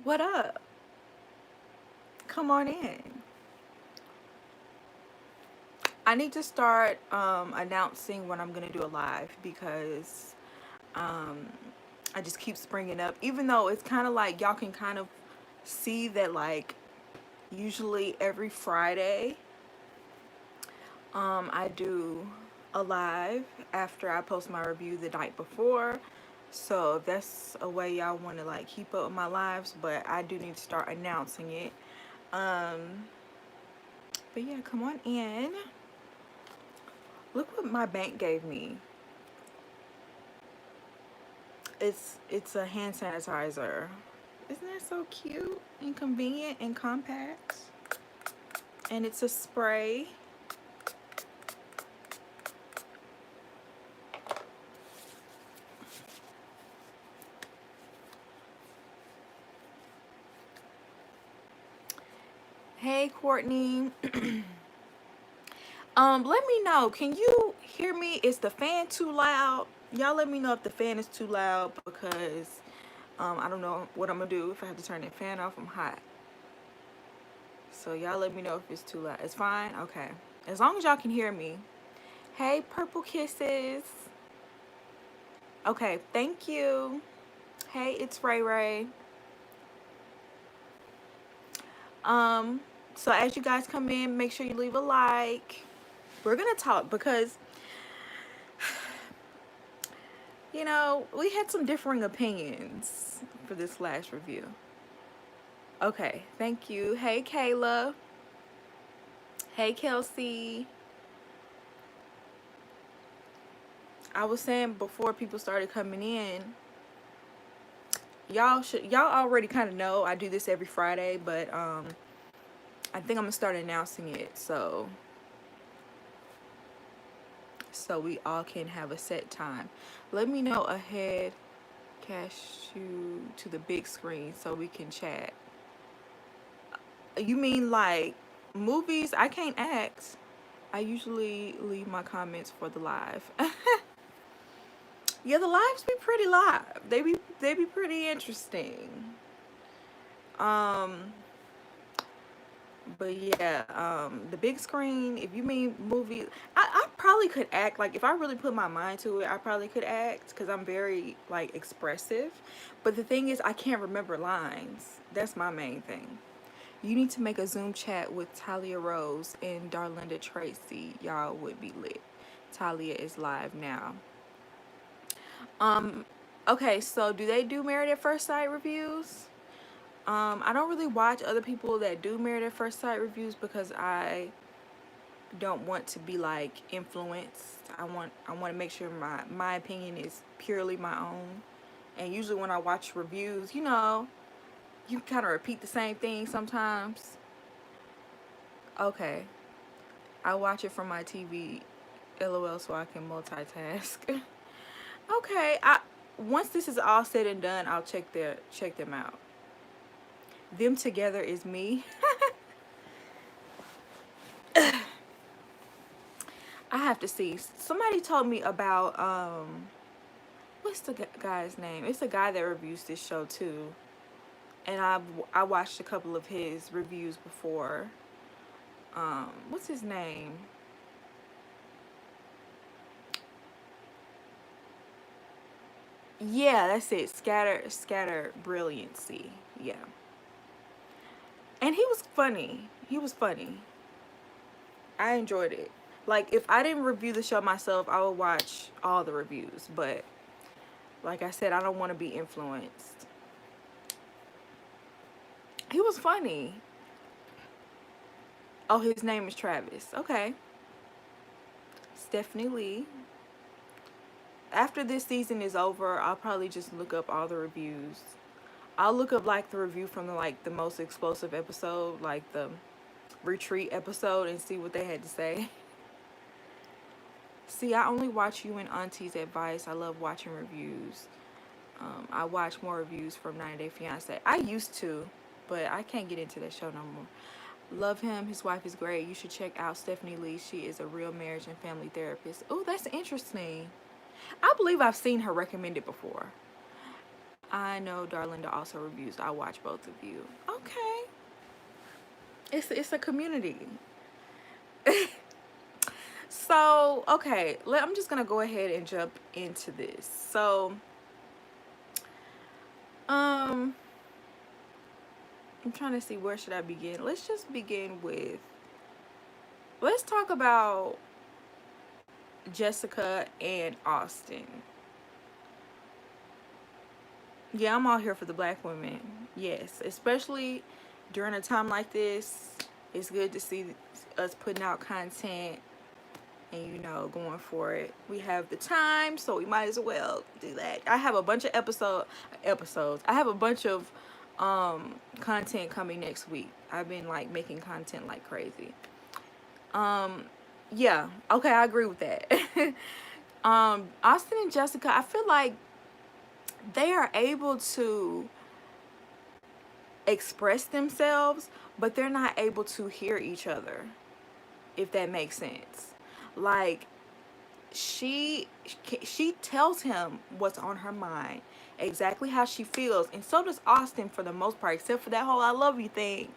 What up? Come on in. I need to start announcing when I'm gonna do a live because um, I just keep springing up. Even though it's kind of like y'all can kind of see that, like, usually every Friday I do a live after I post my review the night before. So if that's a way y'all want to like keep up with my lives, but I do need to start announcing it. But yeah, come on in. Look what my bank gave me. It's a hand sanitizer. Isn't that so cute and convenient and compact? And it's a spray. Hey Courtney. Let me know. Can you hear me? Is the fan too loud? Y'all let me know if the fan is too loud because I don't know what I'm gonna do if I have to turn the fan off. I'm hot. So y'all let me know if it's too loud. It's fine? Okay. As long as y'all can hear me. Hey, Purple Kisses. Okay, thank you. Hey, it's Ray Ray. So as you guys come in, make sure you leave a like. We're gonna talk because, you know, we had some differing opinions for this last review. Okay, thank you. Hey, Kayla. Hey, Kelsey. I was saying before people started coming in, y'all already kind of know I do this every Friday, but I think I'm gonna start announcing it so we all can have a set time. Let me know ahead, cash you to the big screen so we can chat. You mean like movies? I can't act. I usually leave my comments for the live. Yeah, the lives be pretty live. They be pretty interesting. But yeah, the big screen, if you mean movies, I probably could act. Like, if I really put my mind to it, I probably could act because I'm very, like, expressive. But the thing is, I can't remember lines. That's my main thing. You need to make a Zoom chat with Talia Rose and Darlinda Tracy. Y'all would be lit. Talia is live now. Okay, so do they do Married at First Sight reviews? I don't really watch other people that do Married at First Sight reviews because I don't want to be like influenced. I want to make sure my opinion is purely my own. And usually when I watch reviews, you know, you kind of repeat the same thing sometimes. Okay, I watch it from my TV, LOL, so I can multitask. Okay, once this is all said and done, I'll check them out. Them together is me. I have to see. Somebody told me about what's the guy's name? It's a guy that reviews this show too, and I watched a couple of his reviews before. What's his name? Yeah, that's it. Scatter Brilliancy. Yeah. And he was funny. He was funny. I enjoyed it. Like, if I didn't review the show myself, I would watch all the reviews. But like I said, I don't want to be influenced. He was funny. Oh, his name is Travis. Okay. Stephanie Lee. After this season is over, I'll probably just look up all the reviews. I'll look up like the review from the most explosive episode, like the retreat episode, and see what they had to say. See, I only watch you and Auntie's advice. I love watching reviews. I watch more reviews from 90 Day Fiance. I used to, but I can't get into that show no more. Love him. His wife is great. You should check out Stephanie Lee. She is a real marriage and family therapist. Oh, that's interesting. I believe I've seen her recommended before. I know Darlinda also reviews. I watch both of you. Okay. It's a community. So, okay, I'm just gonna go ahead and jump into this. So, I'm trying to see, where should I begin? Let's just begin with, let's talk about Jessica and Austin. Yeah, I'm all here for the black women. Yes, especially during a time like this. It's good to see us putting out content and, you know, going for it. We have the time, so we might as well do that. I have a bunch of episodes. I have a bunch of content coming next week. I've been like making content like crazy. Yeah, okay, I agree with that. Austin and Jessica, I feel like they are able to express themselves, but they're not able to hear each other, if that makes sense. Like, she tells him what's on her mind, exactly how she feels, and so does Austin for the most part, except for that whole "I love you" thing.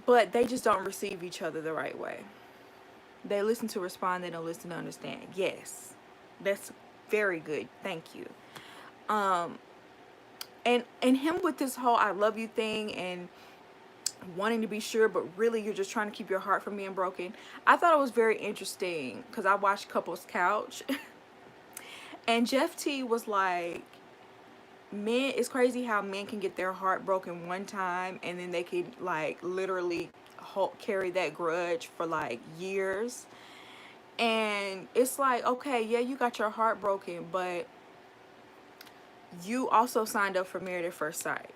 But they just don't receive each other the right way. They listen to respond, they don't listen to understand. Yes, that's very good, thank you. And him with this whole "I love you" thing and wanting to be sure, but really you're just trying to keep your heart from being broken. I thought it was very interesting because I watched Couples Couch and Jeff T was like, men, it's crazy how men can get their heart broken one time and then they can like literally carry that grudge for like years. And it's like, okay, yeah, you got your heart broken, but you also signed up for Married at First Sight.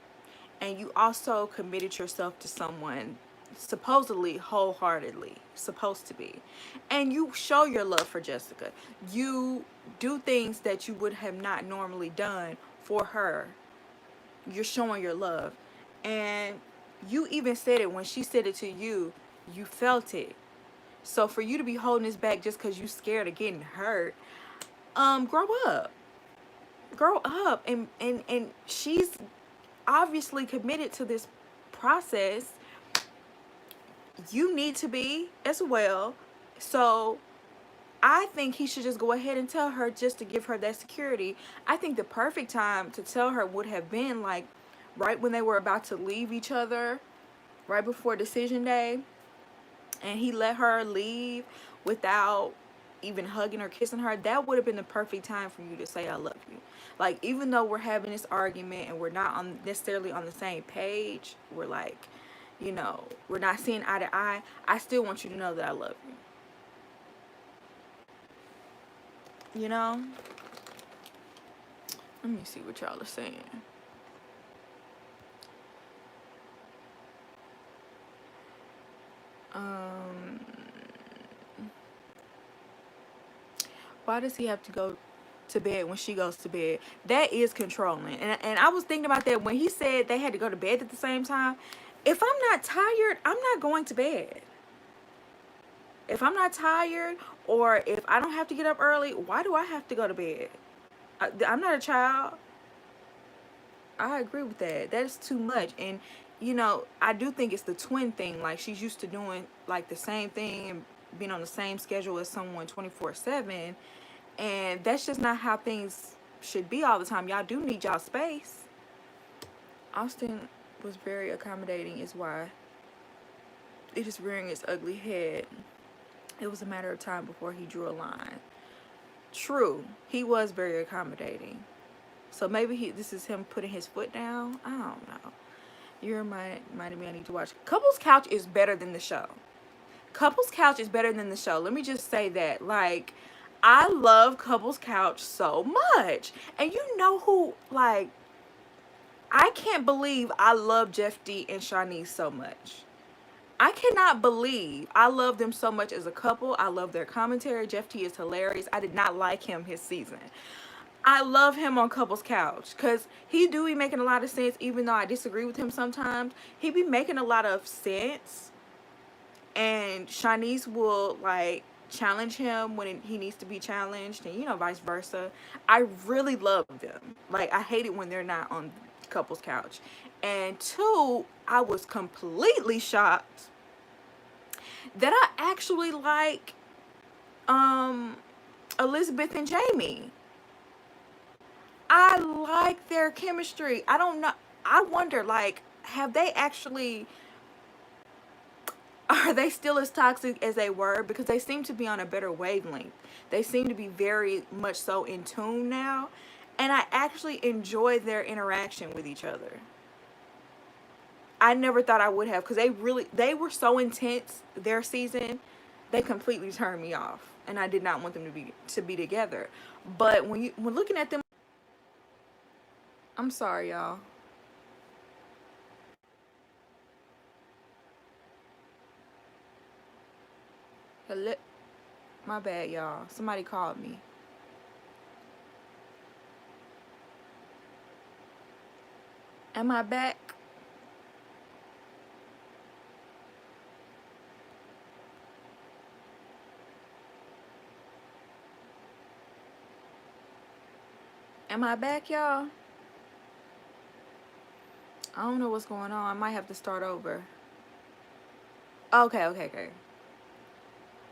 And you also committed yourself to someone supposedly wholeheartedly, supposed to be. And you show your love for Jessica. You do things that you would have not normally done for her. You're showing your love. And you even said it when she said it to you, you felt it. So for you to be holding this back just because you scared of getting hurt, grow up. Grow up. And she's obviously committed to this process. You need to be as well. So I think he should just go ahead and tell her, just to give her that security. I think the perfect time to tell her would have been like right when they were about to leave each other, right before decision day, and he let her leave without even hugging or kissing her. That would have been the perfect time for you to say "I love you." Like, even though we're having this argument and we're not necessarily on the same page, we're like, you know, we're not seeing eye to eye, I still want you to know that I love you. You know? Let me see what y'all are saying. Why does he have to go to bed when she goes to bed? That is controlling. And I was thinking about that when he said they had to go to bed at the same time. If I'm not tired, I'm not going to bed. If I'm not tired, or if I don't have to get up early, why do I have to go to bed? I'm not a child. I agree with that. That is too much. And, you know, I do think it's the twin thing. Like, she's used to doing, like, the same thing and being on the same schedule as someone 24/7. And that's just not how things should be all the time. Y'all do need y'all space. Austin was very accommodating is why it is rearing its ugly head. It was a matter of time before he drew a line. True, he was very accommodating. So maybe this is him putting his foot down. I don't know. You reminded me I need to watch. Couples Couch is better than the show. Couples Couch is better than the show. Let me just say that. Like, I love Couples Couch so much. And you know who, like, I can't believe I love Jeff D and Shanice so much. I cannot believe I love them so much as a couple. I love their commentary. Jeff T is hilarious. I did not like him his season. I love him on Couples Couch because he do be making a lot of sense, even though I disagree with him sometimes. He be making a lot of sense. And Shanice will, like, challenge him when he needs to be challenged, and you know, vice versa. I really love them. Like, I hate it when they're not on couples couch. And two, I was completely shocked that I actually like Elizabeth and Jamie. I like their chemistry. I don't know. I wonder, like, have they actually, are they still as toxic as they were? Because they seem to be on a better wavelength. They seem to be very much so in tune now. And I actually enjoy their interaction with each other. I never thought I would have, because they were so intense their season. They completely turned me off. And I did not want them to be together. But when looking at them, I'm sorry, y'all. Hello? My bad, y'all. Somebody called me. Am I back? Am I back, y'all? I don't know what's going on. I might have to start over. Okay.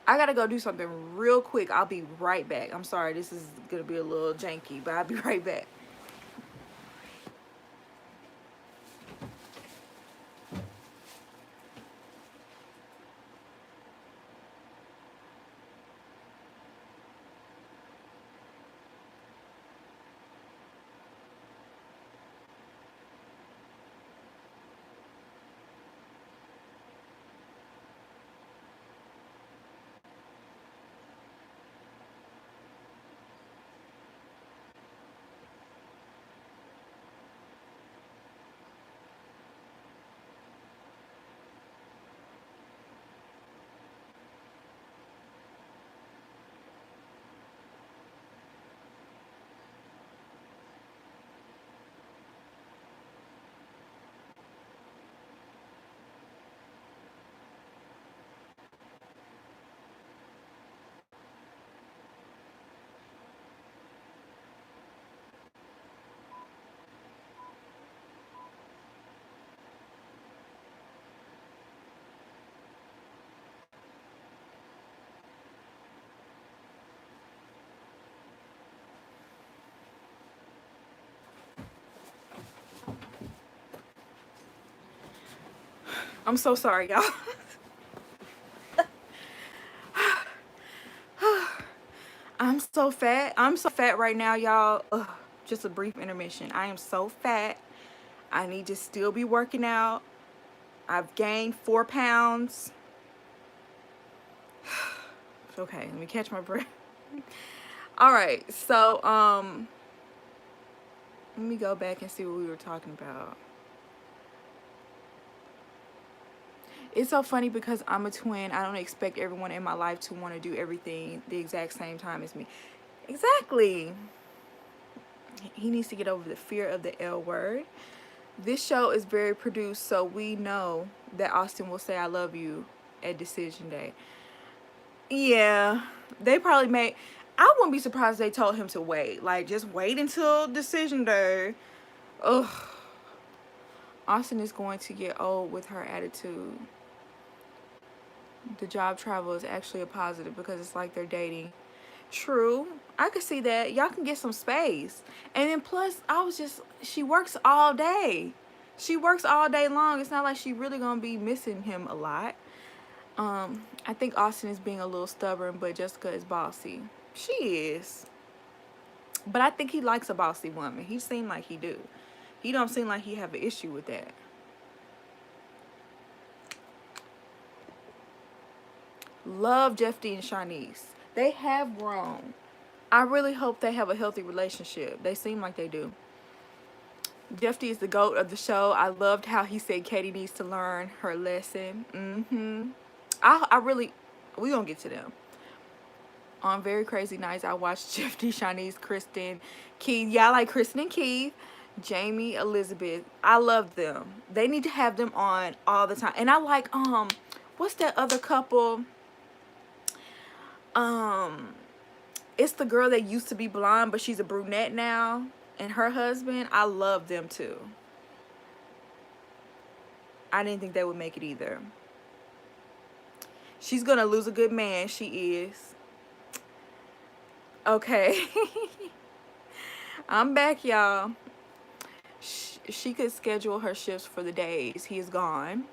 I gotta go do something real quick. I'll be right back. I'm sorry, this is gonna be a little janky, but I'll be right back. I'm so sorry, y'all. I'm so fat. I'm so fat right now, y'all. Just a brief intermission. I am so fat. I need to still be working out. I've gained 4 pounds. Okay, let me catch my breath. All right, so let me go back and see what we were talking about. It's so funny because I'm a twin. I don't expect everyone in my life to want to do everything the exact same time as me. Exactly. He needs to get over the fear of the L word. This show is very produced, so we know that Austin will say I love you at decision day. Yeah, they probably made, I wouldn't be surprised if they told him to wait. Like, just wait until decision day. Ugh. Austin is going to get old with her attitude. The job travel is actually a positive because it's like they're dating. True. I could see that. Y'all can get some space. And then plus, she works all day. She works all day long. It's not like she really gonna be missing him a lot. I think Austin is being a little stubborn, but Jessica is bossy. She is. But I think he likes a bossy woman. He seemed like he do. He don't seem like he have an issue with that. Love Jeff D and Shanice. They have grown. I really hope they have a healthy relationship. They seem like they do. Jeff D is the GOAT of the show. I loved how he said Katie needs to learn her lesson. I really, we gonna get to them. On very crazy nights, I watched Jeff D, Shanice, Kristen, Keith. Yeah, I like Kristen and Keith. Jamie, Elizabeth. I love them. They need to have them on all the time. And I like, what's that other couple? It's the girl that used to be blonde, but she's a brunette now, and her husband. I love them too. I didn't think they would make it either. She's gonna lose a good man. She is. Okay. I'm back, y'all. She could schedule her shifts for the days he is gone,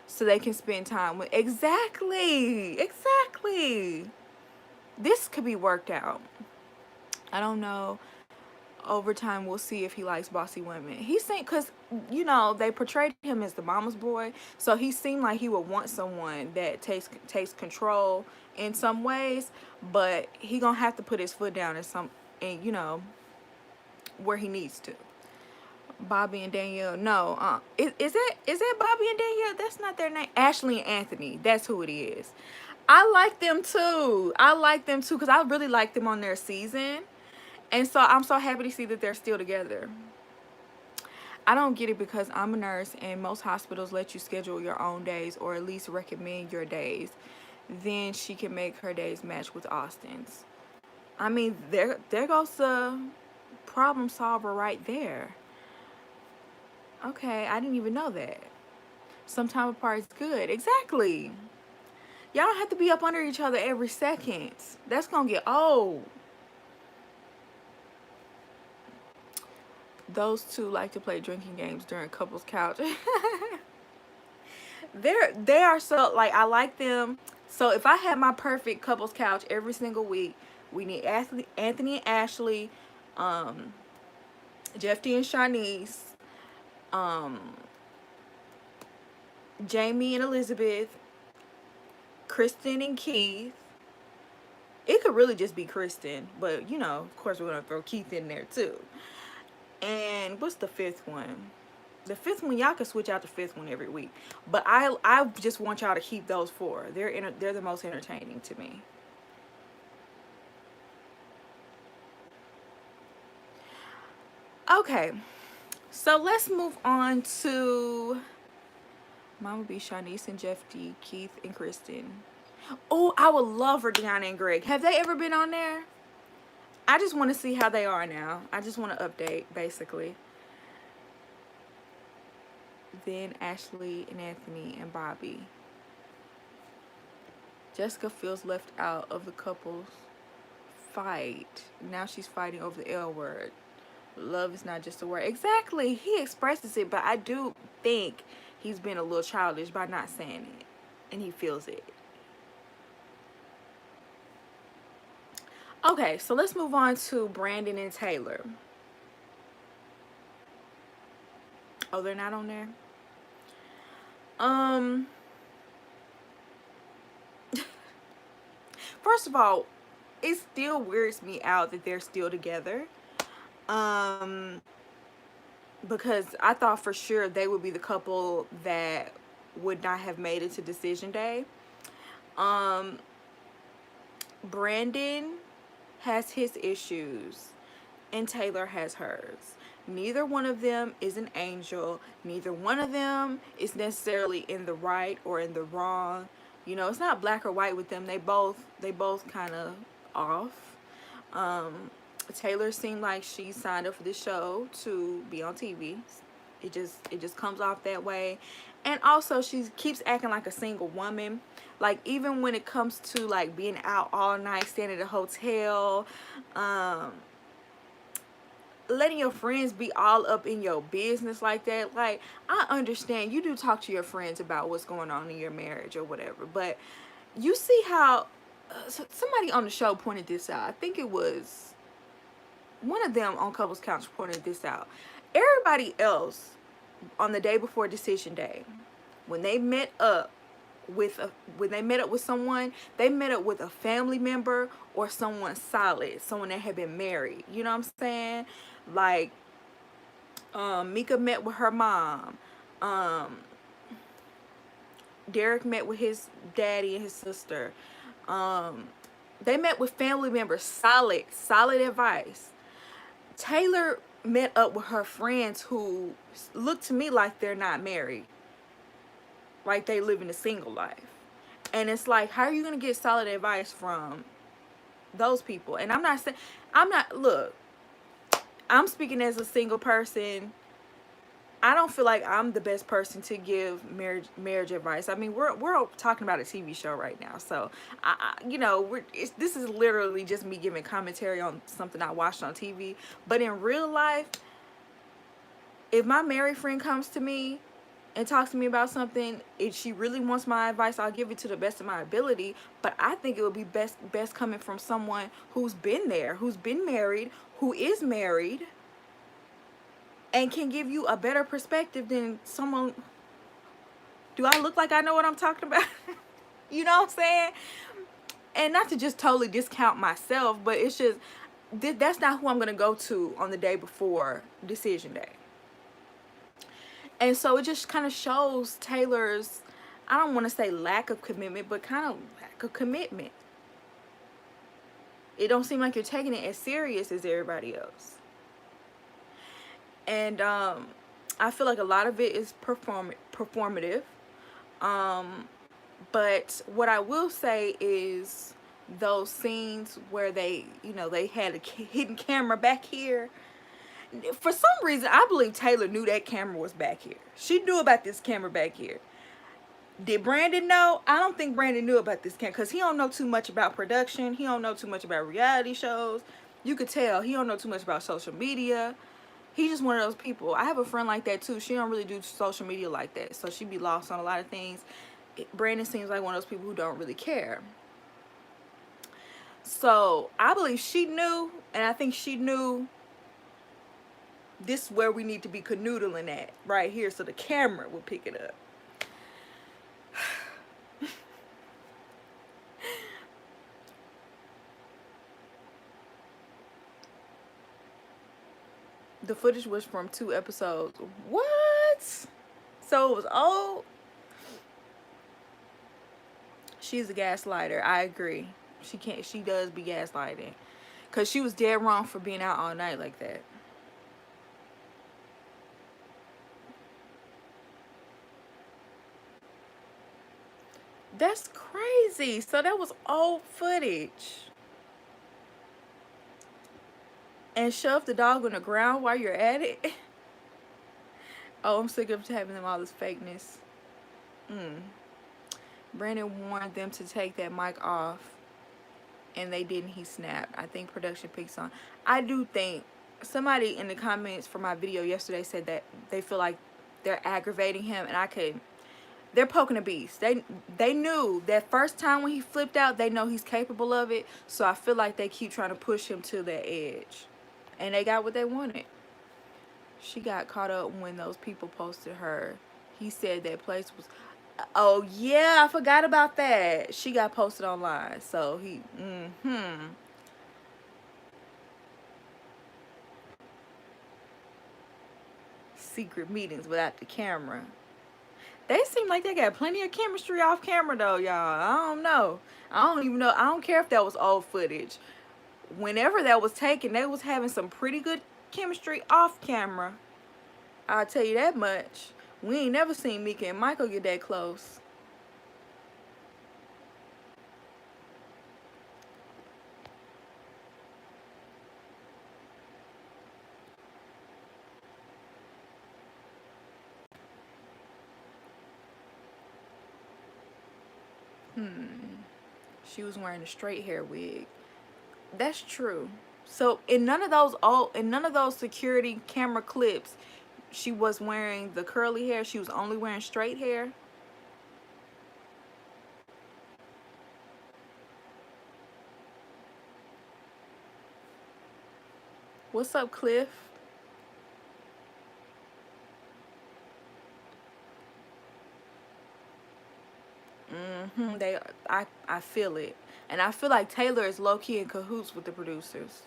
so they can spend time with. Exactly. This could be worked out. I don't know. Over time, we'll see if he likes bossy women. He seemed, because, you know, they portrayed him as the mama's boy, so he seemed like he would want someone that takes control in some ways, but he gonna have to put his foot down in you know, where he needs to. Bobby and Danielle, no, is that Bobby and Danielle? That's not their name. Ashley and Anthony, that's who it is. I like them too. Because I really liked them on their season. And so I'm so happy to see that they're still together. I don't get it because I'm a nurse and most hospitals let you schedule your own days or at least recommend your days. Then she can make her days match with Austin's. I mean, there goes the problem solver right there. Okay, I didn't even know that. Some time apart is good. Exactly. Y'all don't have to be up under each other every second. That's gonna get old. Those two like to play drinking games during couples couch. They are so, like, I like them. So if I had my perfect couples couch every single week, we need Anthony and Ashley, Jeffy and Shanice, Jamie and Elizabeth, Kristen and Keith. It could really just be Kristen, but you know, of course, we're gonna throw Keith in there too. And what's the fifth one? The fifth one, y'all can switch out the fifth one every week. But I just want y'all to keep those four. They're the most entertaining to me. Okay, so let's move on to Mama B, Shanice and Jeff D, Keith and Kristen. Oh, I would love for Deanna and Greg. Have they ever been on there? I just want to see how they are now. I just want to update, basically. Then Ashley and Anthony and Bobby. Jessica feels left out of the couple's fight. Now she's fighting over the L word. Love is not just a word. Exactly. He expresses it, but I do think he's been a little childish by not saying it. And he feels it. Okay, so let's move on to Brandon and Taylor. Oh, they're not on there? First of all, it still weirds me out that they're still together. Because I thought for sure they would be the couple that would not have made it to decision day. Brandon has his issues and Taylor has hers. Neither one of them is an angel. Neither one of them is necessarily in the right or in the wrong. You know, it's not black or white with them. They both kind of off. Taylor seemed like she signed up for this show to be on TV. It just comes off that way. And also she keeps acting like a single woman. Like, even when it comes to like being out all night, staying at a hotel, letting your friends be all up in your business like that. Like, I understand you do talk to your friends about what's going on in your marriage or whatever, but you see how somebody on the show pointed this out. I think it was one of them on Couples Couch pointed this out. Everybody else on the day before decision day, when they met up with someone, they met up with a family member or someone solid, someone that had been married. You know what I'm saying? Like, Mika met with her mom. Derek met with his daddy and his sister. They met with family members. Solid advice. Taylor met up with her friends who look to me like they're not married. Like they live in a single life. And it's like, how are you gonna get solid advice from those people? And I'm not saying, look, I'm speaking as a single person. I don't feel like I'm the best person to give marriage advice. I mean, we're talking about a TV show right now, so you know, this is literally just me giving commentary on something I watched on TV. But in real life, if my married friend comes to me and talks to me about something, if she really wants my advice, I'll give it to the best of my ability. But I think it would be best coming from someone who's been there, who's been married, who is married, and can give you a better perspective than someone. Do I look like I know what I'm talking about? You know what I'm saying? And not to just totally discount myself, but it's just that's not who I'm gonna go to on the day before decision day. And so it just kind of shows Taylor's, I don't want to say lack of commitment, but kind of lack of commitment. It don't seem like you're taking it as serious as everybody else. And I feel like a lot of it is performative. But what I will say is those scenes where they, you know, they had a hidden camera back here. For some reason, I believe Taylor knew that camera was back here. She knew about this camera back here. Did Brandon know? I don't think Brandon knew about this camera because he don't know too much about production. He don't know too much about reality shows. You could tell he don't know too much about social media. He's just one of those people. I have a friend like that too. She don't really do social media like that, so she be lost on a lot of things. Brandon seems like one of those people who don't really care. So I believe she knew, and I think she knew this is where we need to be canoodling at, right here, so the camera will pick it up. The footage was from 2 episodes. What? So it was old? She's a gaslighter. I agree. She does be gaslighting. Because she was dead wrong for being out all night like that. That's crazy. So that was old footage. And shove the dog on the ground while you're at it. Oh, I'm sick of having them all this fakeness. Brandon warned them to take that mic off, and they didn't. He snapped. I think production picks on. I do think somebody in the comments for my video yesterday said that they feel like they're aggravating him, and they're poking a beast. They knew that first time when he flipped out, they know he's capable of it. So I feel like they keep trying to push him to that edge, and they got what they wanted. She got caught up when those people posted her. He said that place was. Oh yeah, I forgot about that. She got posted online, so he. Secret meetings without the camera. They seem like they got plenty of chemistry off camera though, y'all. I don't know. I don't even know. I don't care if that was old footage. Whenever that was taken, they was having some pretty good chemistry off camera. I'll tell you that much. We ain't never seen Mika and Michael get that close. She was wearing a straight hair wig. That's true. So in none of those security camera clips, she was wearing the curly hair. She was only wearing straight hair. What's up, Cliff? I feel it. And I feel like Taylor is low-key in cahoots with the producers.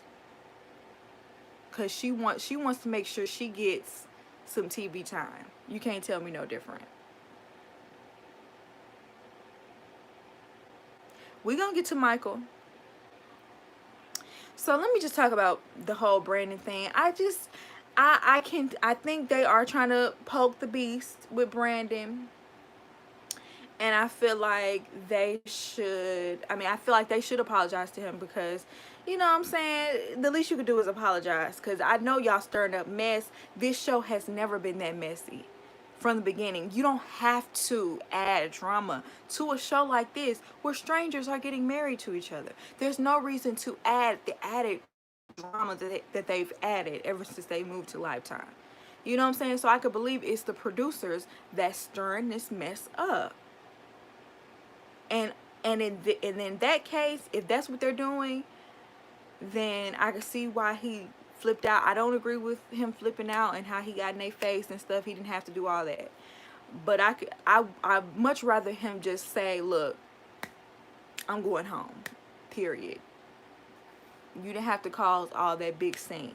Cause she wants to make sure she gets some TV time. You can't tell me no different. We're gonna get to Michael. So let me just talk about the whole Brandon thing. I think they are trying to poke the beast with Brandon. And I feel like they should, I feel like they should apologize to him because, you know what I'm saying, the least you could do is apologize, because I know y'all stirring up mess. This show has never been that messy from the beginning. You don't have to add drama to a show like this where strangers are getting married to each other. There's no reason to add the added drama that they've added ever since they moved to Lifetime. You know what I'm saying? So I could believe it's the producers that's stirring this mess up. And in that case, if that's what they're doing, then I can see why he flipped out. I don't agree with him flipping out and how he got in their face and stuff. He didn't have to do all that. But I'd much rather him just say, look, I'm going home. Period. You didn't have to cause all that big scene.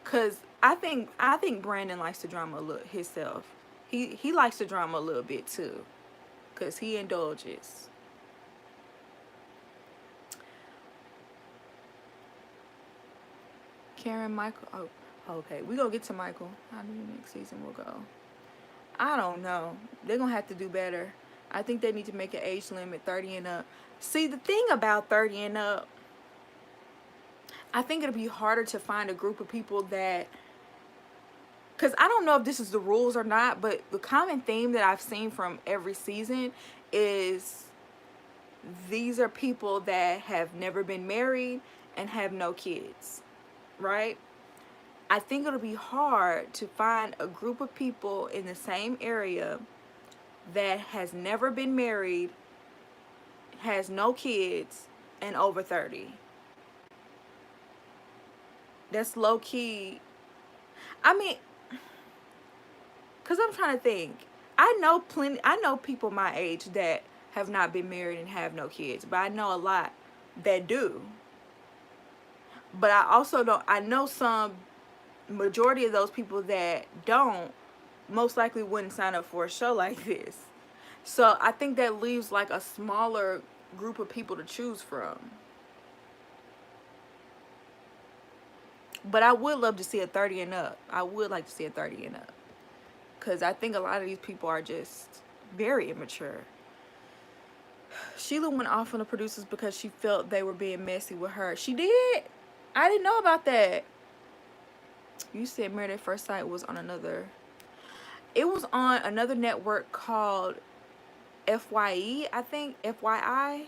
Cause I think Brandon likes the drama a little himself. He likes the drama a little bit too, cause he indulges. Karen, Michael. Oh, okay. We gonna get to Michael. How do the next season will go? I don't know. They're gonna have to do better. I think they need to make an age limit 30 and up. See, the thing about 30 and up, I think it'll be harder to find a group of people that, because I don't know if this is the rules or not, but the common theme that I've seen from every season is these are people that have never been married and have no kids, right? I think it'll be hard to find a group of people in the same area that has never been married, has no kids, and over 30. That's low key. I mean, because I'm trying to think. I know people my age that have not been married and have no kids, but I know a lot that do. But I also don't, I know some, majority of those people that don't most likely wouldn't sign up for a show like this. So I think that leaves like a smaller group of people to choose from. But I would love to see a 30 and up. I would like to see a 30 and up. Because I think a lot of these people are just very immature. Sheila went off on the producers because she felt they were being messy with her. She did? I didn't know about that. You said Married at First Sight was on another... It was on another network called FYE, I think. FYI.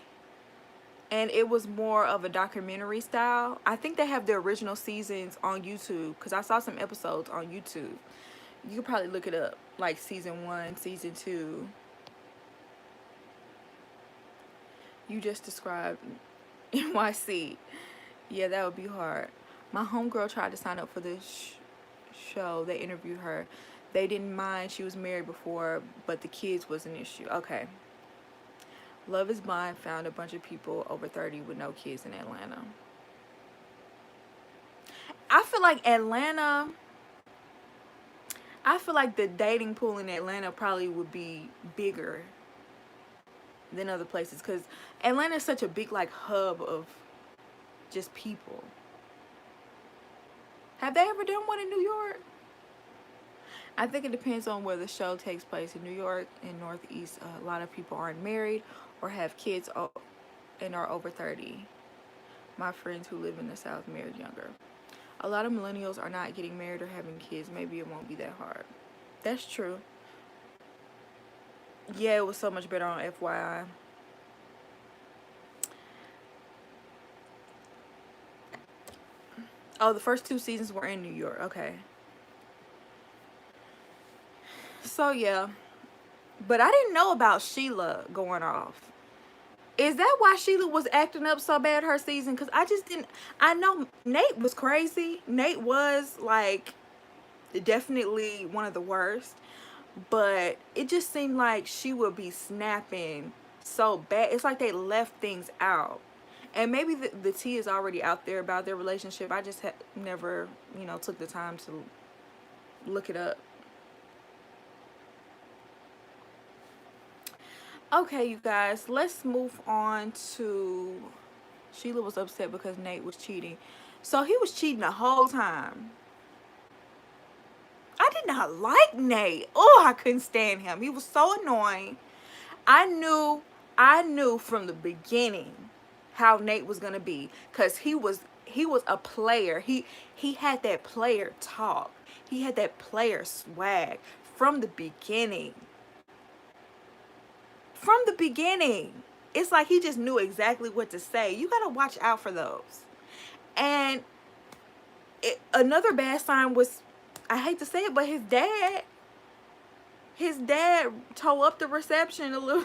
And it was more of a documentary style. I think they have the original seasons on YouTube. Because I saw some episodes on YouTube. You could probably look it up. Like season 1, season 2. You just described NYC. Yeah, that would be hard. My homegirl tried to sign up for this show. They interviewed her. They didn't mind. She was married before, but the kids was an issue. Okay. Love is Blind found a bunch of people over 30 with no kids in Atlanta. I feel like the dating pool in Atlanta probably would be bigger than other places, because Atlanta is such a big like hub of just people. Have they ever done one in New York? I think it depends on where the show takes place. In New York and Northeast, a lot of people aren't married or have kids and are over 30. My friends who live in the South married younger. A lot of millennials are not getting married or having kids. Maybe it won't be that hard. That's true. Yeah, it was so much better on FYI. Oh, the first 2 seasons were in New York. Okay. So, yeah. But I didn't know about Sheila going off. Is that why Sheila was acting up so bad her season? Because I just didn't... I know Nate was crazy. Nate was, like, definitely one of the worst. But it just seemed like she would be snapping so bad. It's like they left things out. And maybe the tea is already out there about their relationship. I just never, you know, took the time to look it up. Okay, you guys, let's move on to... Sheila was upset because Nate was cheating. So he was cheating the whole time. I did not like Nate. Oh, I couldn't stand him. He was so annoying. I knew from the beginning how Nate was gonna be, because he was a player. He had that player talk. He had that player swag from the beginning. From the beginning. It's like he just knew exactly what to say. You gotta watch out for those. And another bad sign was, I hate to say it, but his dad tore up the reception a little.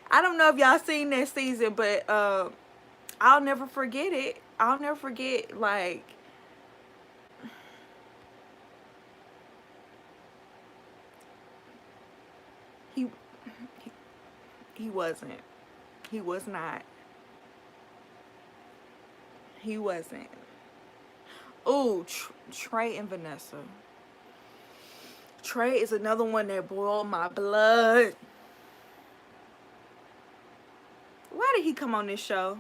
I don't know if y'all seen that season, but I'll never forget it. I'll never forget, like, he wasn't. He was not. He wasn't. Ooh, Trey and Vanessa. Trey is another one that boiled my blood. Why did he come on this show?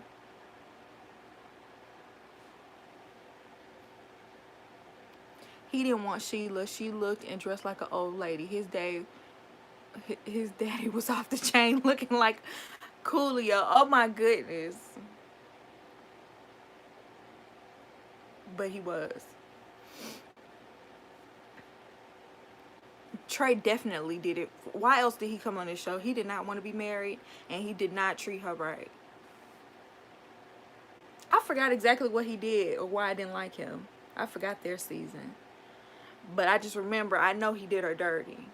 He didn't want Sheila. She looked and dressed like an old lady. His daddy was off the chain looking like Coolio. Oh my goodness. But he was. Trey definitely did it. Why else did he come on this show? He did not want to be married, and he did not treat her right. I forgot exactly what he did or why I didn't like him. I forgot their season. But I just remember, I know he did her dirty.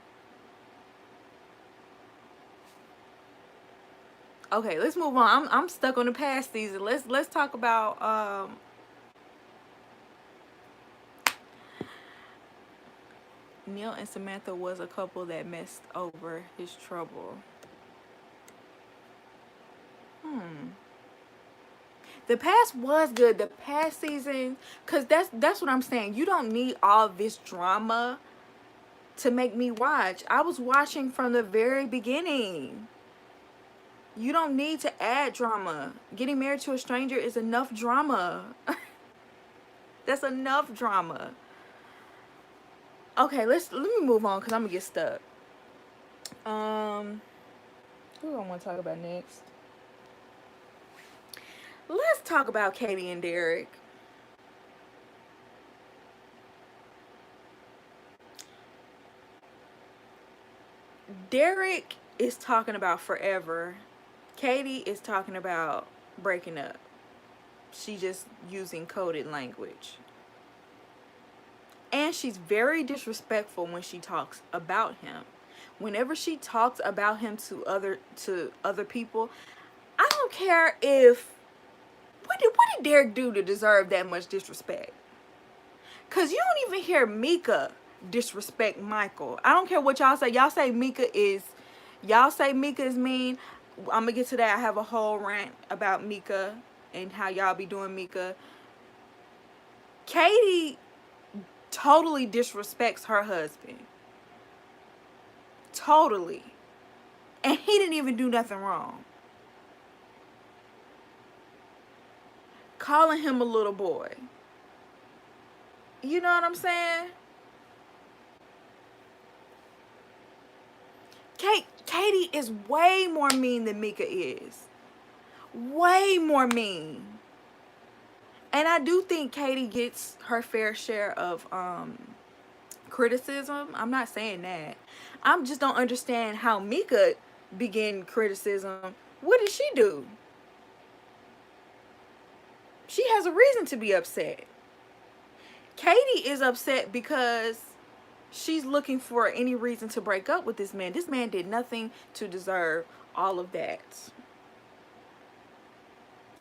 Okay, let's move on. I'm stuck on the past season. Let's talk about Neil and Samantha was a couple that messed over his trouble. The past was good. The past season, because that's what I'm saying. You don't need all this drama to make me watch. I was watching from the very beginning. You don't need to add drama. Getting married to a stranger is enough drama. That's enough drama. Okay, let me move on because I'm gonna get stuck. Who do I want to talk about next? Let's talk about Katie and Derek. Derek is talking about forever. Katie is talking about breaking up. She just using coded language. And she's very disrespectful when she talks about him. Whenever she talks about him to other people, I don't care if what did Derek do to deserve that much disrespect? Cause you don't even hear Mika disrespect Michael. I don't care what y'all say. Y'all say Mika is mean. I'm gonna get to that. I have a whole rant about Mika and how y'all be doing Mika. Katie totally disrespects her husband. Totally. And he didn't even do nothing wrong. Calling him a little boy. You know what I'm saying? Katie is way more mean than Mika is. Way more mean. And I do think Katie gets her fair share of criticism. I'm not saying that. I just don't understand how Mika began criticism. What did she do? She has a reason to be upset. Katie is upset because she's looking for any reason to break up with this man. This man did nothing to deserve all of that.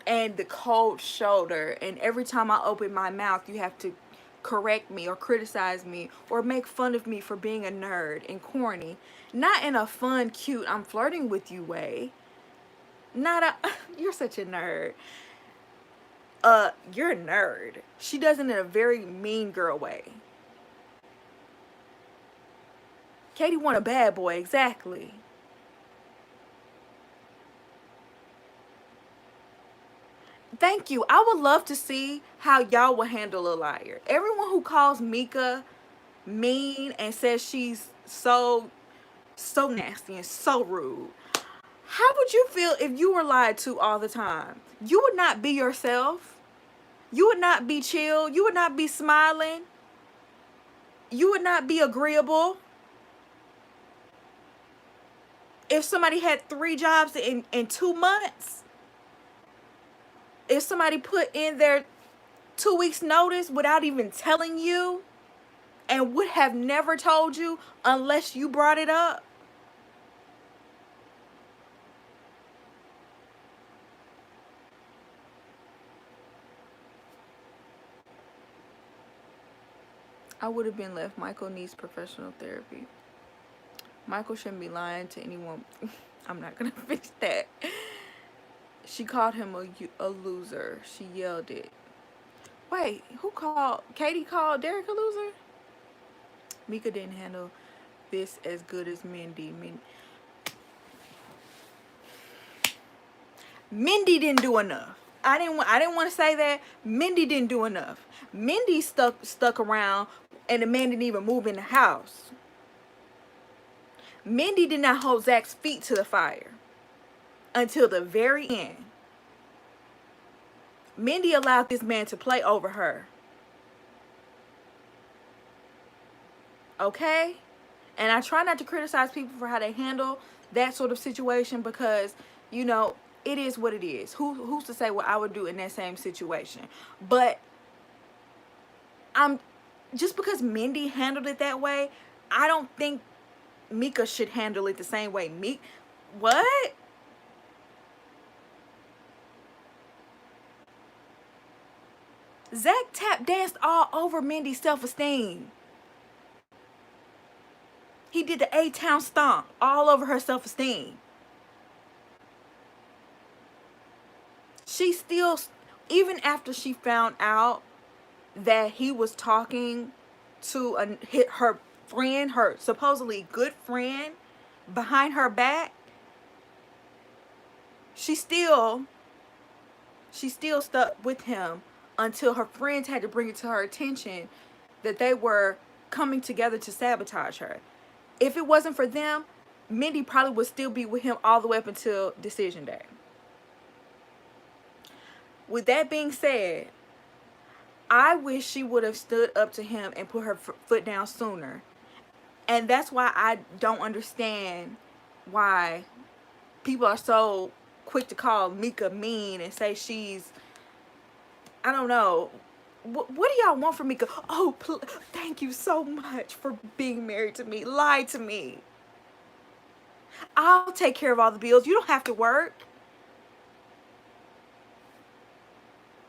And the cold shoulder, and every time I open my mouth, you have to correct me or criticize me or make fun of me for being a nerd and corny. Not in a fun, cute, I'm flirting with you way. Not a, you're such a nerd. You're a nerd. She does it in a very mean girl way. Katie want a bad boy, exactly. Thank you. I would love to see how y'all will handle a liar. Everyone who calls Mika mean and says she's so nasty and so rude, how would you feel if you were lied to all the time? You would not be yourself. You would not be chill. You would not be smiling. You would not be agreeable. If somebody had 3 jobs in 2 months, if somebody put in their 2 weeks notice without even telling you and would have never told you unless you brought it up, I would have been left. Michael needs professional therapy. Michael shouldn't be lying to anyone. I'm not gonna fix that. She called him a loser. She yelled it. Wait, who called? Katie called Derek a loser? Mika didn't handle this as good as Mindy. Mindy didn't do enough. I didn't want to say that. Mindy didn't do enough. Mindy stuck around and the man didn't even move in the house. Mindy did not hold Zach's feet to the fire until the very end. Mindy allowed this man to play over her. Okay? And I try not to criticize people for how they handle that sort of situation because, you know, it is what it is. Who's to say what I would do in that same situation? But just because Mindy handled it that way, I don't think Mika should handle it the same way. What? Zach tap danced all over Mindy's self-esteem. He did the A-Town stomp all over her self-esteem. She still, even after she found out that he was talking to her friend, her supposedly good friend, behind her back, she still stuck with him until her friends had to bring it to her attention that they were coming together to sabotage her. If it wasn't for them, Mindy probably would still be with him all the way up until decision day. With that being said, I wish she would have stood up to him and put her foot down sooner. And that's why I don't understand why people are so quick to call Mika mean and say she's, I don't know. What do y'all want from Mika? Oh, thank you so much for being married to me. Lie to me. I'll take care of all the bills. You don't have to work.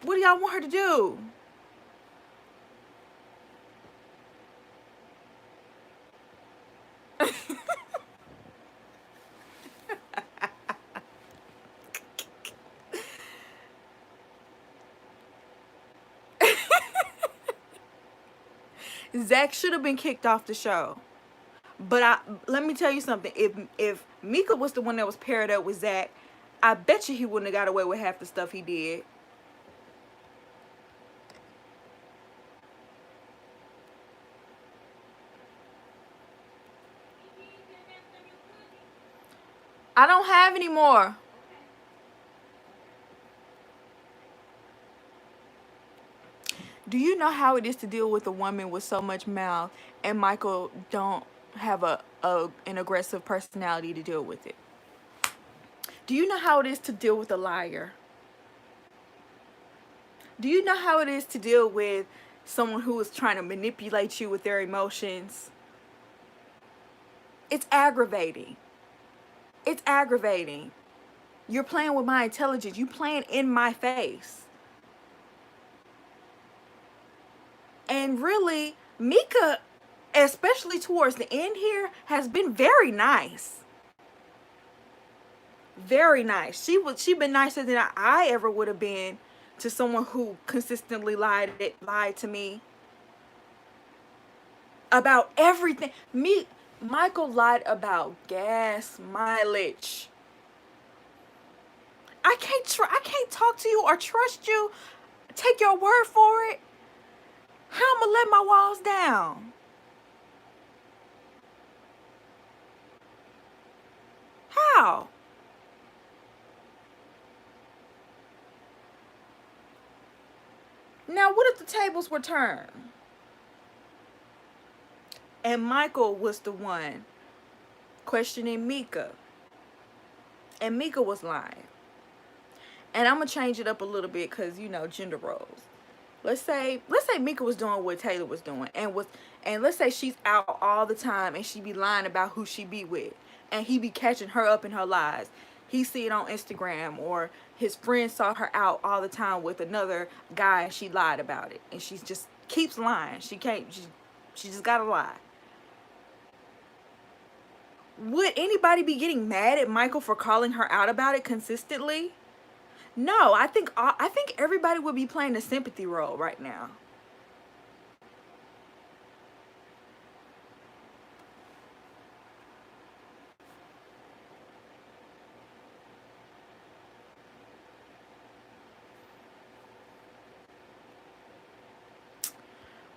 What do y'all want her to do? Zach should have been kicked off the show. But let me tell you something. If Mika was the one that was paired up with Zach, I bet you he wouldn't have got away with half the stuff he did. I don't have any more. Do you know how it is to deal with a woman with so much mouth and Michael don't have an aggressive personality to deal with it? Do you know how it is to deal with a liar? Do you know how it is to deal with someone who is trying to manipulate you with their emotions? It's aggravating. It's aggravating. You're playing with my intelligence. You're playing in my face. And really, Mika, especially towards the end here, has been very nice. Very nice. She been nicer than I ever would have been to someone who consistently lied to me about everything. Michael lied about gas mileage. I can't talk to you or trust you. Take your word for it. How I'm gonna let my walls down? How? Now, what if the tables were turned? And Michael was the one questioning Mika. And Mika was lying. And I'm gonna change it up a little bit because, you know, gender roles. Let's say Mika was doing what Taylor was doing, and let's say she's out all the time and she be lying about who she be with, and he be catching her up in her lies. He see it on Instagram, or his friends saw her out all the time with another guy and she lied about it, and she just keeps lying. She just gotta lie. Would anybody be getting mad at Michael for calling her out about it consistently? No, I think everybody would be playing the sympathy role right now.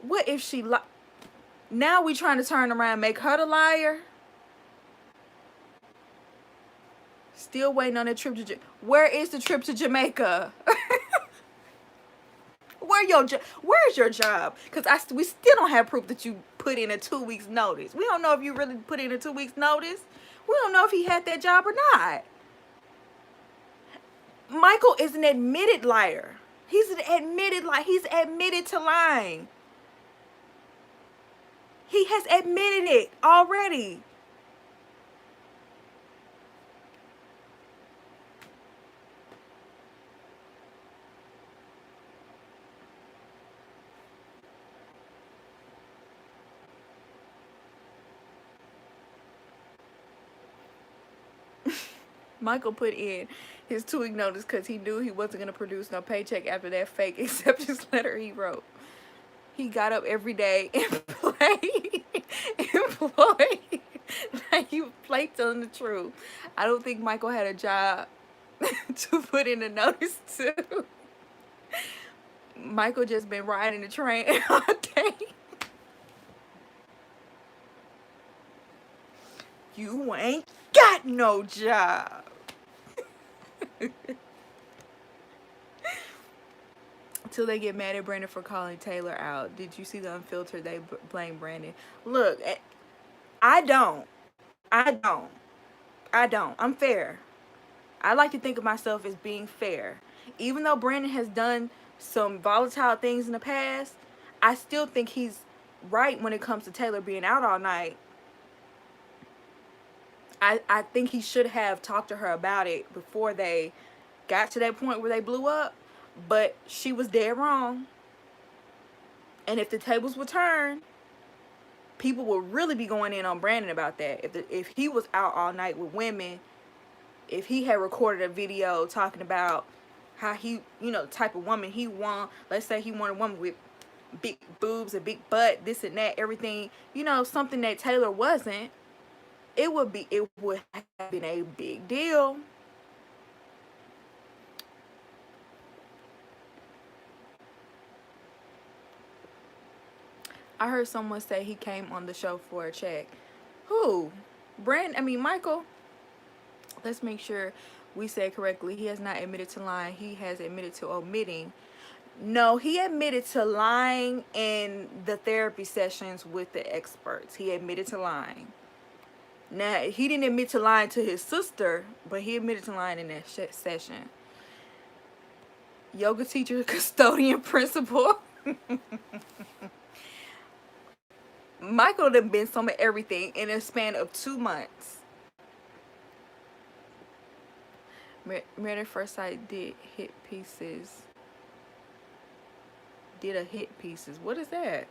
What if she now we trying to turn around and make her the liar? Still waiting on the trip to where is the trip to Jamaica? Where's your job? Because we still don't have proof that you put in a 2 weeks notice. We don't know if you really put in a 2 weeks notice. We don't know if he had that job or not. Michael is an admitted liar. He's admitted to lying. He has admitted it already. Michael put in his 2 week notice because he knew he wasn't going to produce no paycheck after that fake acceptance letter he wrote. He got up every day and played employee. Like, you play telling the truth. I don't think Michael had a job to put in a notice to. Michael just been riding the train all day. You ain't got no job. Till they get mad at Brandon for calling Taylor out. Did you see the Unfiltered? They blame Brandon. Look, I don't. I'm fair. I like to think of myself as being fair. Even though Brandon has done some volatile things in the past, I still think he's right when it comes to Taylor being out all night. I think he should have talked to her about it before they got to that point where they blew up. But she was dead wrong. And if the tables were turned, people would really be going in on Brandon about that. If he was out all night with women, if he had recorded a video talking about how he, you know, the type of woman he want, let's say he wanted a woman with big boobs, a big butt, this and that, everything, you know, something that Taylor wasn't, it would have been a big deal. I heard someone say he came on the show for a check. Who? Michael? Let's make sure we said correctly. He has not admitted to lying. He has admitted to omitting. No, he admitted to lying in the therapy sessions with the experts. He admitted to lying. Now, he didn't admit to lying to his sister, but he admitted to lying in that session. Yoga teacher, custodian, principal. Michael done been some of everything in a span of 2 months. Married at First Sight did hit pieces. Did a hit pieces. What is that?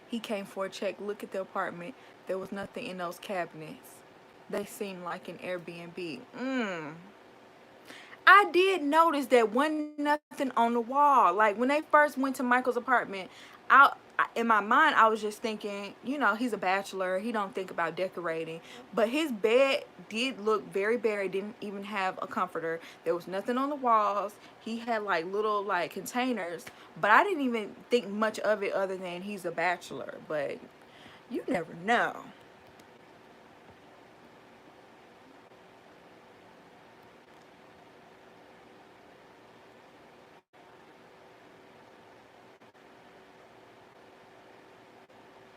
He came for a check. Look at the apartment. There was nothing in those cabinets. They seemed like an Airbnb. I did notice that wasn't nothing on the wall. Like, when they first went to Michael's apartment, in my mind, I was just thinking, you know, he's a bachelor. He don't think about decorating. But his bed did look very bare. It didn't even have a comforter. There was nothing on the walls. He had like little like containers. But I didn't even think much of it other than he's a bachelor. But you never know.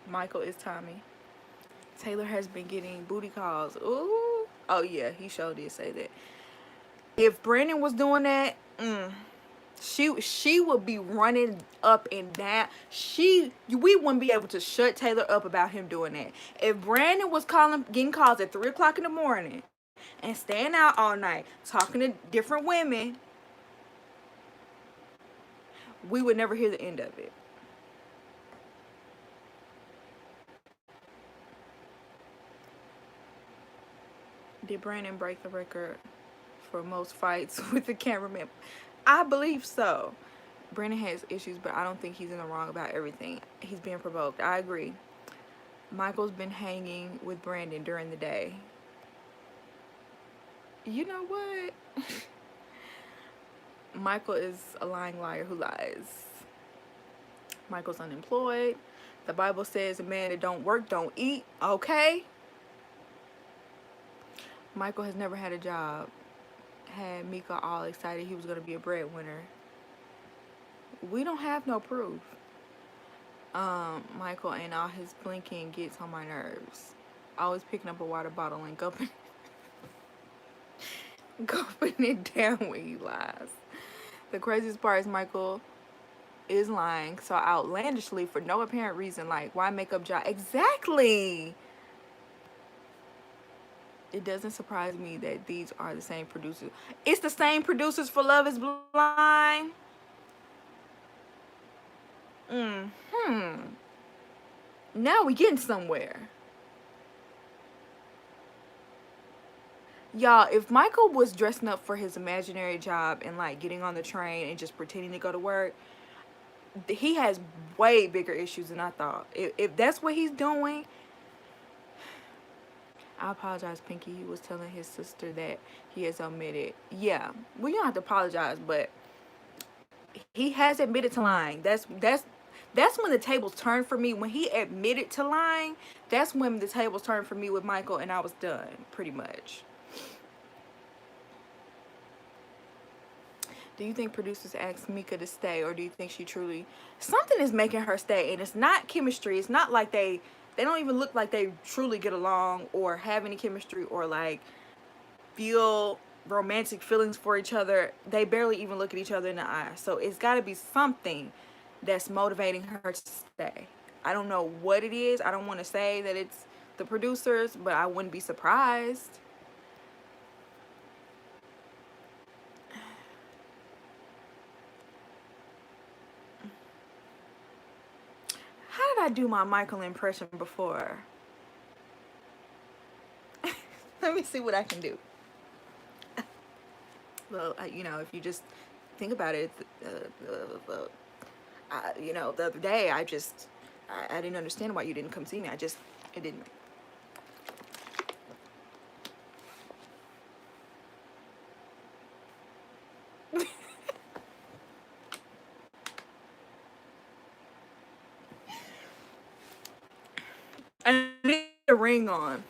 Michael is Tommy. Taylor has been getting booty calls. Ooh. Oh yeah, he sure did say that. If Brandon was doing that, she would be running up and down. We wouldn't be able to shut Taylor up about him doing that. If Brandon was getting calls at 3 o'clock in the morning and staying out all night talking to different women, we would never hear the end of it. Did Brandon break the record for most fights with the cameraman? I believe so. Brandon has issues, but I don't think he's in the wrong about everything. He's being provoked. I agree. Michael's been hanging with Brandon during the day. You know what? Michael is a lying liar who lies. Michael's unemployed. The Bible says a man that don't work don't eat. Okay. Michael has never had a job. Had Mika all excited he was going to be a breadwinner. We don't have no proof. Michael and all his blinking gets on my nerves. Always picking up a water bottle and gulping it down when he lies. The craziest part is Michael is lying so outlandishly for no apparent reason. Like, why make up job? Exactly. It doesn't surprise me that these are the same producers. It's the same producers for Love is Blind. Now we getting somewhere. Y'all, if Michael was dressing up for his imaginary job and like getting on the train and just pretending to go to work, he has way bigger issues than I thought. If that's what he's doing, I apologize, Pinky. He was telling his sister that he has omitted. Yeah, well, you don't have to apologize, but he has admitted to lying. That's when the tables turned for me. When he admitted to lying, that's when the tables turned for me with Michael, and I was done, pretty much. Do you think producers asked Mika to stay, or do you think she truly... Something is making her stay, and it's not chemistry. It's not like they don't even look like they truly get along or have any chemistry or like feel romantic feelings for each other. They barely even look at each other in the eye. So it's got to be something that's motivating her to stay. I don't know what it is. I don't want to say that it's the producers, but I wouldn't be surprised. How did I do my Michael impression before? Let me see what I can do. Well, you know, if you just think about it, you know, the other day, I didn't understand why you didn't come see me. It didn't. I need a ring on.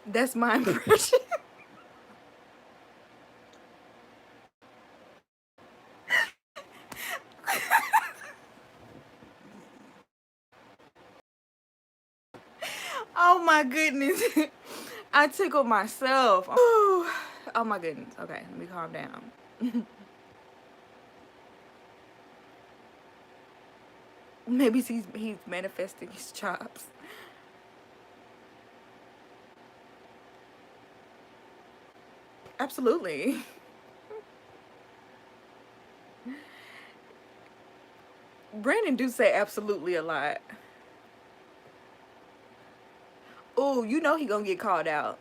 That's my impression. Oh my goodness. I tickled myself. Oh my goodness. Okay, let me calm down. Maybe he's manifesting his chops. Absolutely. Brandon do say absolutely a lot. Oh, you know he gonna get called out.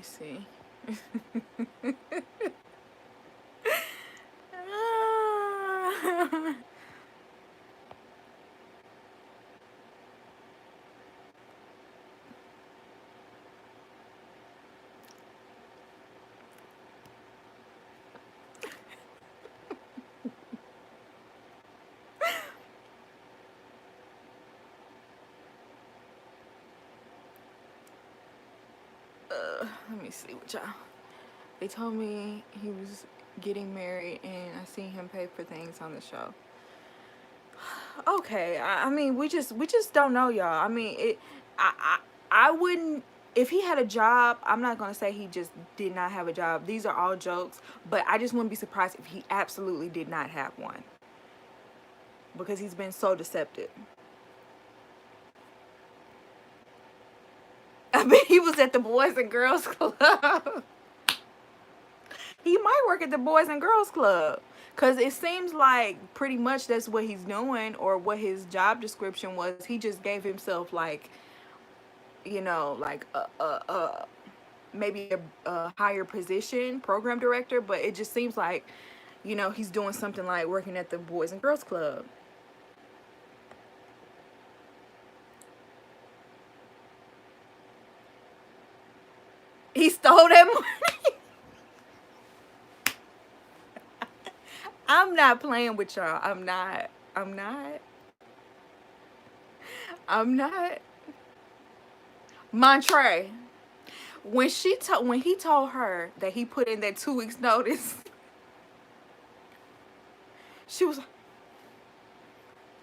see. Let me see what y'all. They told me he was getting married, and I seen him pay for things on the show. Okay, I mean, we just don't know, y'all. I mean, I wouldn't, if he had a job. I'm not gonna say he just did not have a job. These are all jokes, but I just wouldn't be surprised if he absolutely did not have one, because he's been so deceptive. I mean, he was at the Boys and Girls Club. He might work at the Boys and Girls Club, because it seems like pretty much that's what he's doing, or what his job description was. He just gave himself, like, you know, like maybe a higher position, program director, but it just seems like, you know, he's doing something like working at the Boys and Girls Club. He stole that money. I'm not playing with y'all. I'm not. Montre, when he told her that he put in that 2 weeks notice, she was,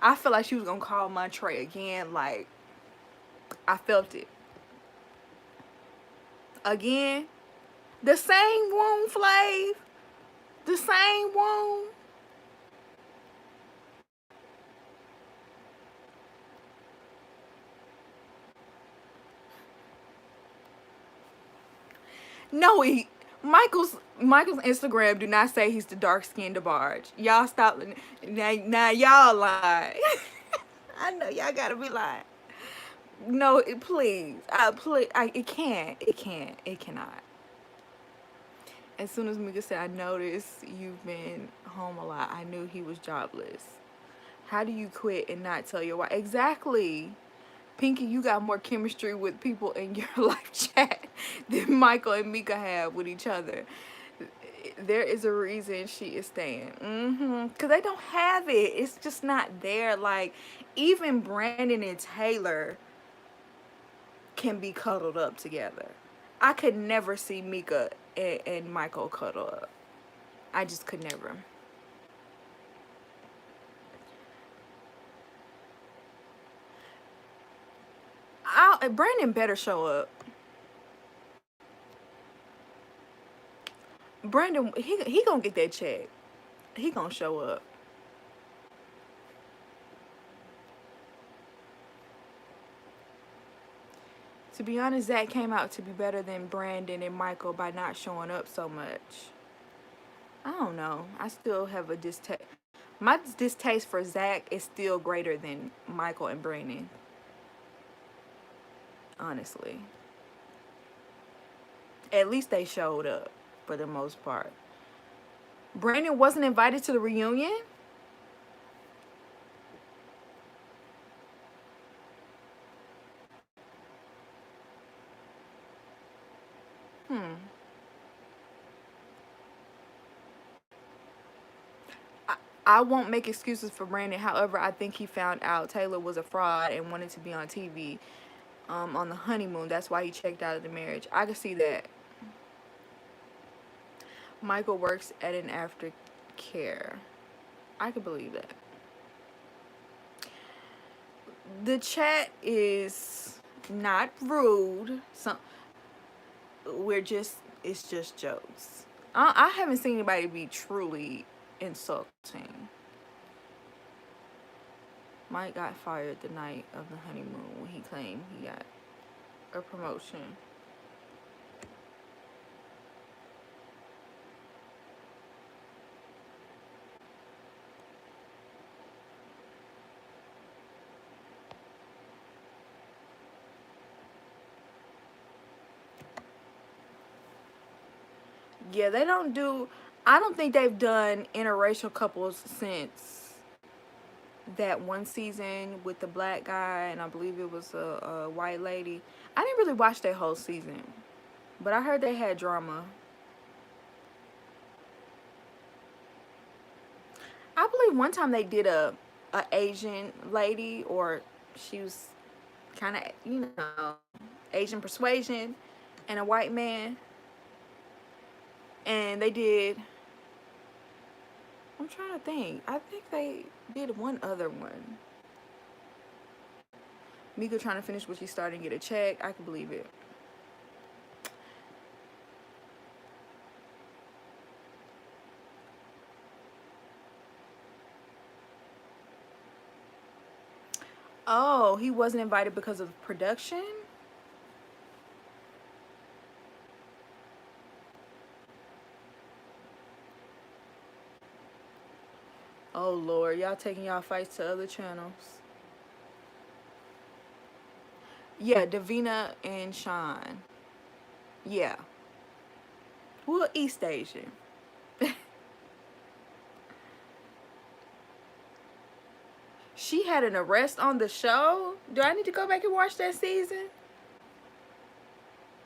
I feel like she was gonna call Montre again. Like, I felt it. Again, the same wound, Flav. The same wound. No, Michael's Instagram do not say he's the dark skinned DeBarge. Y'all stop. Now y'all lying. I know y'all gotta be lying. No, please. It cannot. As soon as Mika said, I noticed you've been home a lot, I knew he was jobless. How do you quit and not tell your wife? Exactly. Pinky, you got more chemistry with people in your live chat than Michael and Mika have with each other. There is a reason she is staying. Because they don't have it. It's just not there. Like, even Brandon and Taylor can be cuddled up together. I could never see Mika and Michael cuddle up. I just could never. Brandon better show up. Brandon, he gonna get that check. He gonna show up. To be honest, Zach came out to be better than Brandon and Michael by not showing up so much. I don't know. I still have a distaste. My distaste for Zach is still greater than Michael and Brandon. Honestly. At least they showed up for the most part. Brandon wasn't invited to the reunion? I won't make excuses for Brandon. However, I think he found out Taylor was a fraud and wanted to be on TV on the honeymoon. That's why he checked out of the marriage. I can see that. Michael works at an aftercare. I could believe that. The chat is not rude. It's just jokes. I haven't seen anybody be truly insulting. Mike got fired the night of the honeymoon when he claimed he got a promotion. Yeah, they don't do, I don't think they've done interracial couples since that one season with the black guy, and I believe it was a white lady. I didn't really watch that whole season, but I heard they had drama. I believe one time they did a Asian lady, or she was kind of, you know, Asian persuasion, and a white man, and they did, I'm trying to think, I think they did one other one. Mika trying to finish what she started and get a check. I can believe it. Oh, he wasn't invited because of production? Oh Lord, y'all taking y'all fights to other channels. Yeah, Davina and Sean. Yeah. Well, East Asian. She had an arrest on the show? Do I need to go back and watch that season?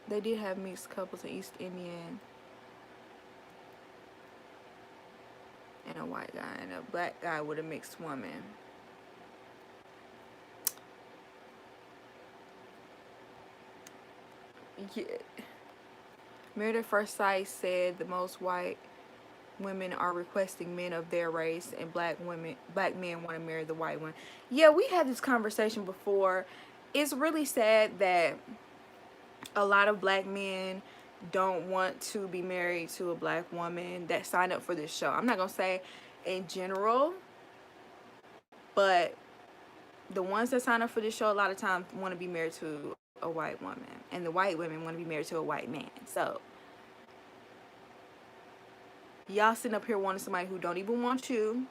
They did have mixed couples in East Indian. And a white guy and a black guy with a mixed woman. Yeah. Married at First Sight said the most white women are requesting men of their race, and black men want to marry the white one. Yeah, we had this conversation before. It's really sad that a lot of black men don't want to be married to a black woman that signed up for this show. I'm not gonna say in general, but the ones that sign up for this show a lot of times want to be married to a white woman, and the white women want to be married to a white man. So y'all sitting up here wanting somebody who don't even want you,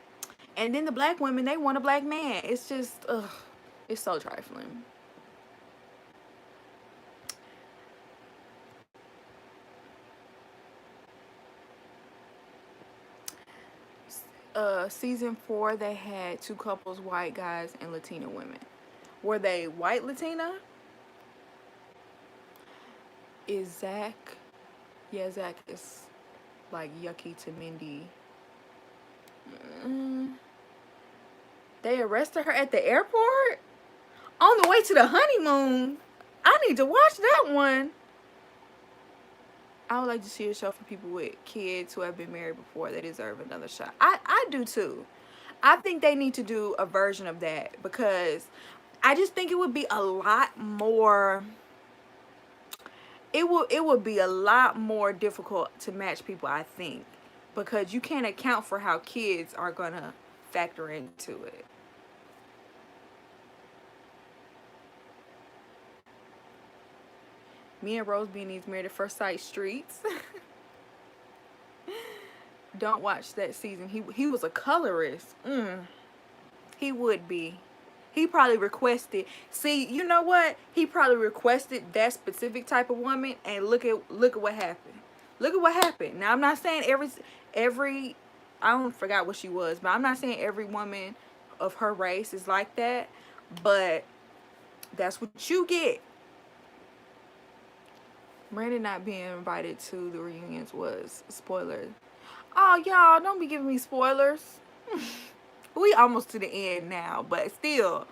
and then the black women, they want a black man. It's just, ugh, it's so trifling. Season 4, they had 2 couples, white guys and Latina women. Were they white Latina? Is Zach? Yeah, Zach is like yucky to Mindy. They arrested her at the airport? On the way to the honeymoon? I need to watch that one. I would like to see a show for people with kids who have been married before. They deserve another shot. I do too. I think they need to do a version of that, because I just think it would be a lot more, it would be a lot more difficult to match people, I think, because you can't account for how kids are gonna factor into it. Me and Rose being these Married at First Sight streets. Don't watch that season. He was a colorist. He would be. He probably requested. See, you know what? He probably requested that specific type of woman, and look at what happened. Look at what happened. Now I'm not saying every I don't forgot what she was, but I'm not saying every woman of her race is like that, but that's what you get. Brandon not being invited to the reunions was a spoiler. Oh, y'all, don't be giving me spoilers. We almost to the end now, but still.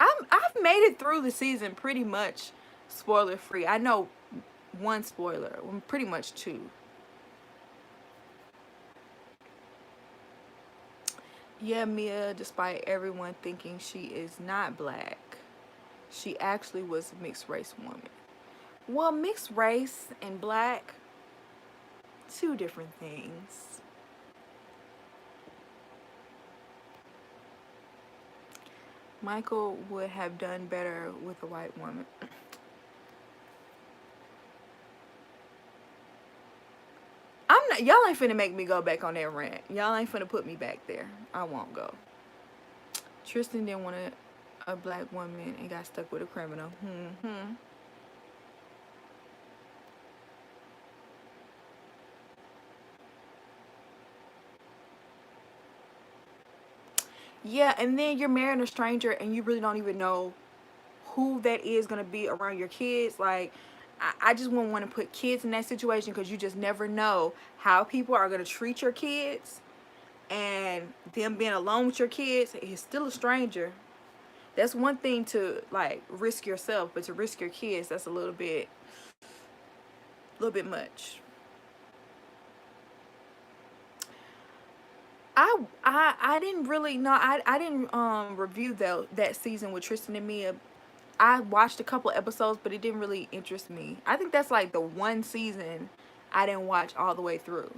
I've made it through the season pretty much spoiler free. I know one spoiler, pretty much 2. Yeah, Mia, despite everyone thinking she is not black, she actually was a mixed race woman. Well, mixed race and black, 2 different things. Michael would have done better with a white woman. Y'all ain't finna make me go back on that rant. Y'all ain't finna put me back there. I won't go. Tristan didn't want a black woman and got stuck with a criminal. Yeah, and then you're marrying a stranger and you really don't even know who that is going to be around your kids. Like, I just wouldn't want to put kids in that situation because you just never know how people are going to treat your kids. And them being alone with your kids is still a stranger. That's one thing to like risk yourself, but to risk your kids, that's a little bit much. I didn't really no I didn't review that season with Tristan and Mia. I watched a couple episodes, but it didn't really interest me. I think that's like the one season I didn't watch all the way through.